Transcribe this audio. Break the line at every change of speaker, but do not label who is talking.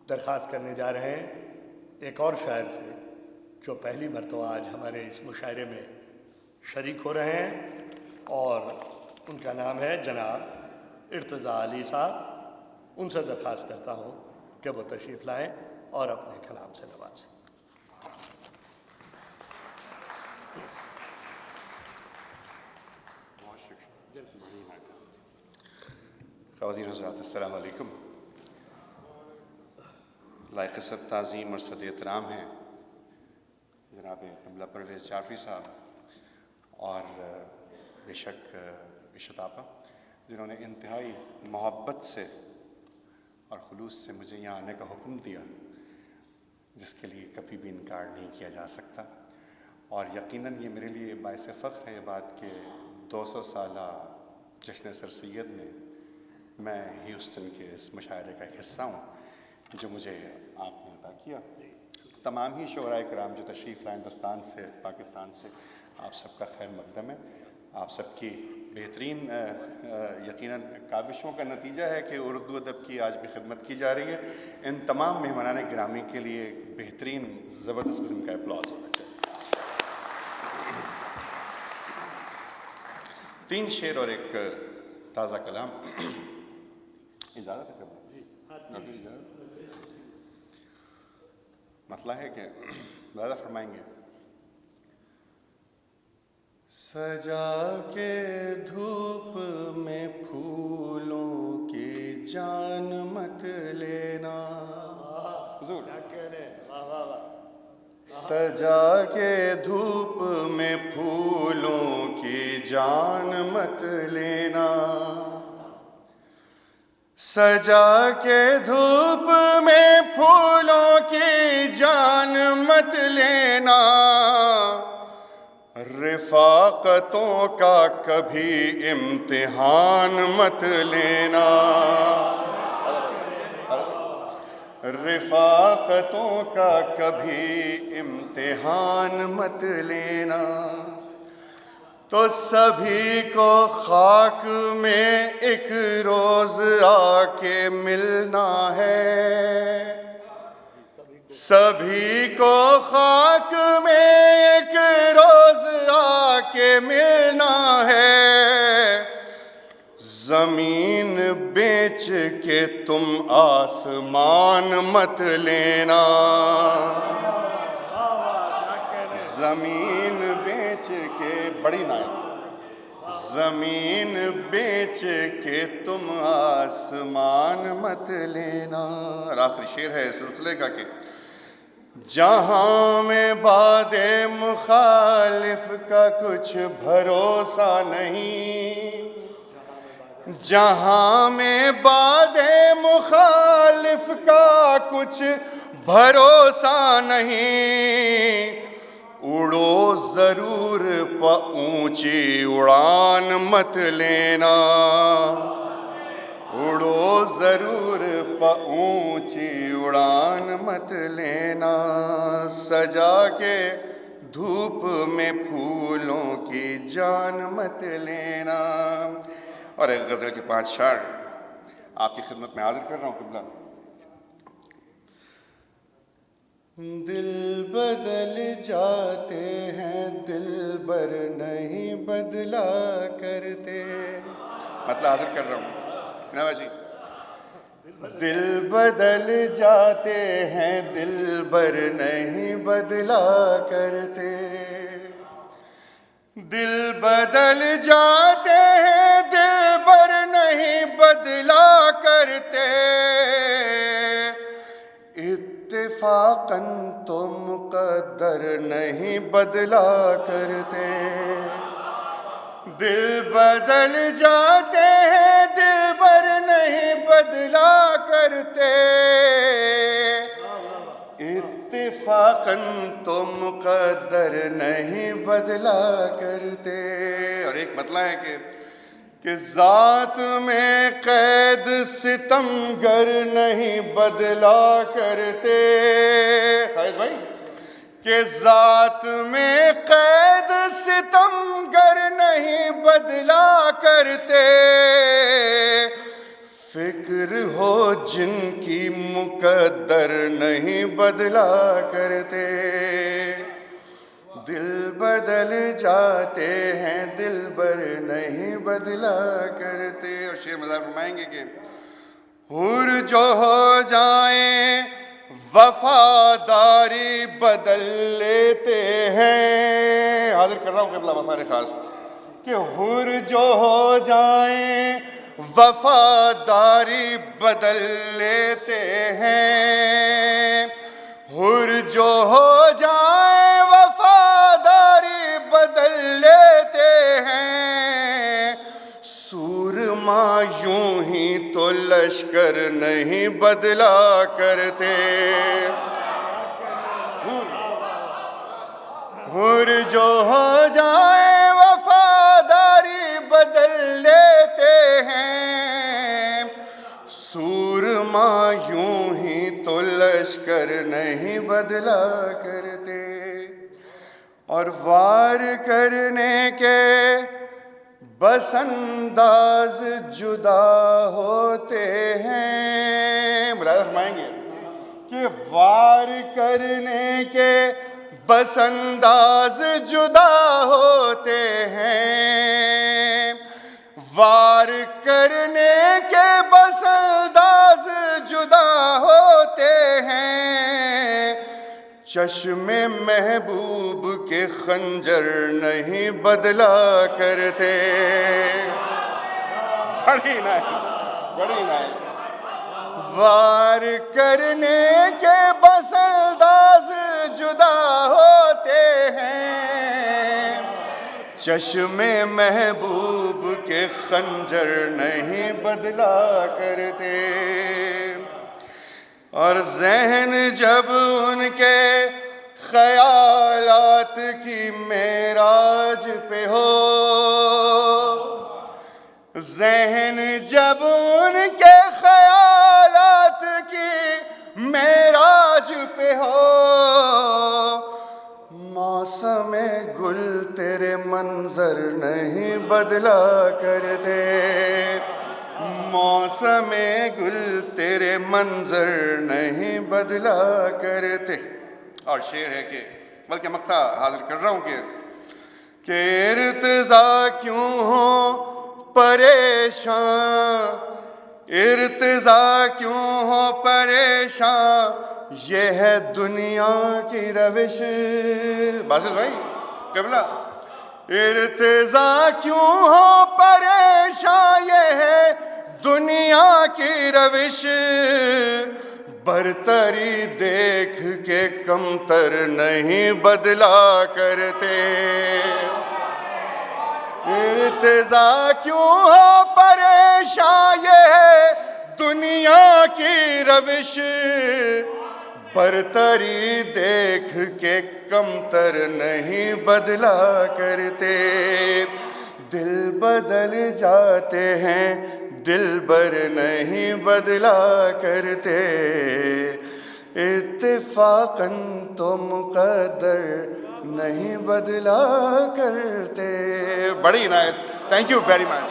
درخواست کرنے جا رہے ہیں ایک اور شاعر سے جو پہلی مرتبہ آج ہمارے اس مشاعرے میں شریک ہو رہے ہیں، اور ان کا نام ہے جناب ارتضیٰ علی صاحب۔ ان سے درخواست کرتا ہوں کہ وہ تشریف لائیں اور اپنے کلام سے نوازیں۔
خواتین حضرات السلام علیکم۔ لائق عزت تعظیم اور صد احترام ہیں جناب قبلہ پرویز جعفری صاحب اور بے شک عشت آپا، جنہوں نے انتہائی محبت سے اور خلوص سے مجھے یہاں آنے کا حکم دیا، جس کے لیے کبھی بھی انکار نہیں کیا جا سکتا۔ اور یقیناً یہ میرے لیے باعث فخر ہے یہ بات کہ 200 سالہ جشن سر سید میں ہیوسٹن کے اس مشاعرے کا ایک حصہ ہوں جو مجھے آپ نے عطا کیا۔ تمام ہی شعراء کرام جو تشریف لائے ہندوستان سے، پاکستان سے، آپ سب کا خیر مقدم ہے۔ آپ سب کی بہترین یقیناً کاوشوں کا نتیجہ ہے کہ اردو ادب کی آج بھی خدمت کی جا رہی ہے۔ ان تمام مہمانان گرامی کے لیے بہترین زبردست قسم کا اپلاز ہونا چاہیے۔ 3 شعر اور ایک تازہ کلام۔ اجازت ہے مسئلہ ہے کہ زیادہ فرمائیں گے۔ سجا کے دھوپ میں پھولوں کی جان مت لینا، سجا کے دھوپ میں پھولوں کی جان مت لینا، سجا کے دھوپ میں پھولوں کی جان مت لینا، رفاقتوں کا کبھی امتحان مت لینا، رفاقتوں کا کبھی امتحان مت لینا، تو سبھی کو خاک میں ایک روز آ کے ملنا ہے، سبھی کو خاک میں ایک روز آ کے ملنا ہے، زمین بیچ کے تم آسمان مت لینا، زمین بیچ کے، بڑی نائت، زمین بیچ کے تم آسمان مت لینا۔ اور آخری شعر ہے اس سلسلے کا کہ جہاں میں باد مخالف کا کچھ بھروسہ نہیں، جہاں میں باد مخالف کا کچھ بھروسہ نہیں، اڑو ضرور اونچی اڑان مت لینا، اڑو ضرور اونچی اڑان مت لینا، سجا کے دھوپ میں پھولوں کی جان مت لینا۔ اور ایک غزل کے 5 شعر آپ کی خدمت میں حاضر کر رہا ہوں قبلہ۔ دل بدل جاتے ہیں دلبر نہیں بدلا کرتے، مطلب حاضر کر رہا ہوں نواز جی۔ دل بدل جاتے ہیں دلبر نہیں بدلا کرتے، دل بدل جاتے ہیں دلبر نہیں بدلا کرتے، اتفاقاً تو مقدر نہیں بدلا کرتے، دل بدل جاتے ہیں دلبر نہیں بدلا کرتے، اتفاقاً تو مقدر نہیں بدلا کرتے۔ اور ایک مطلب ہے کہ ذات میں قید ستمگر نہیں بدلا کرتے، خالد بھائی، کہ ذات میں قید ستمگر نہیں بدلا کرتے، فکر ہو جن کی مقدر نہیں بدلا کرتے، دل بدل جاتے ہیں دلبر نہیں بدلا کرتے۔ اور شعر مزار فرمائیں گے کہ حور جو ہو جائیں وفاداری بدل لیتے ہیں، حاضر کر رہا ہوں قبلہ وفار خاص، کہ حور جو ہو جائیں وفاداری بدل لیتے ہیں، حور جو ہو جائیں وفاداری بدل لیتے ہیں، سورما یوں ہی تو لشکر نہیں بدلا کرتے، حور جو ہو جائیں وفاداری بدل لیتے ہیں، سورما یوں ہی تو لشکر نہیں بدلا کرتے، اور وار کرنے کے بس انداز جدا ہوتے ہیں۔ ملاحظہ فرمائیں گے کہ وار کرنے کے بس انداز جدا ہوتے ہیں، وار کرنے کے بس انداز جدا ہوتے ہیں، چشم محبوب کے خنجر نہیں بدلا کرتے۔ بڑی نہیں وار کرنے کے بس انداز جدا ہوتے ہیں، چشم محبوب کے خنجر نہیں بدلا کرتے، اور ذہن جب ان کے خیالات کی معراج پہ ہو، ذہن جب ان کے خیالات کی معراج پہ ہو، موسم گل تیرے منظر نہیں بدلا کرتے، موسم گل تیرے منظر نہیں بدلا کرتے۔ اور شعر ہے کہ بلکہ مقطع حاضر کر رہا ہوں کہ ارتضا کیوں ہو پریشان، ارتضا کیوں ہو پریشان، یہ ہے دنیا کی روش۔ باسط بھائی قبلہ، ارتضا کیوں ہو پریشان، یہ ہے دنیا کی روش، برتری دیکھ کے کمتر نہیں بدلا کرتے، ارتضا کیوں ہو پریشان، یہ ہے دنیا کی روش، برتری دیکھ کے کمتر نہیں بدلا کرتے، دل بدل جاتے ہیں دلبر نہیں بدلا کرتے، اتفاقاً تو مقدر نہیں بدلا کرتے۔ بڑی عنایت، تھینک یو ویری مچ۔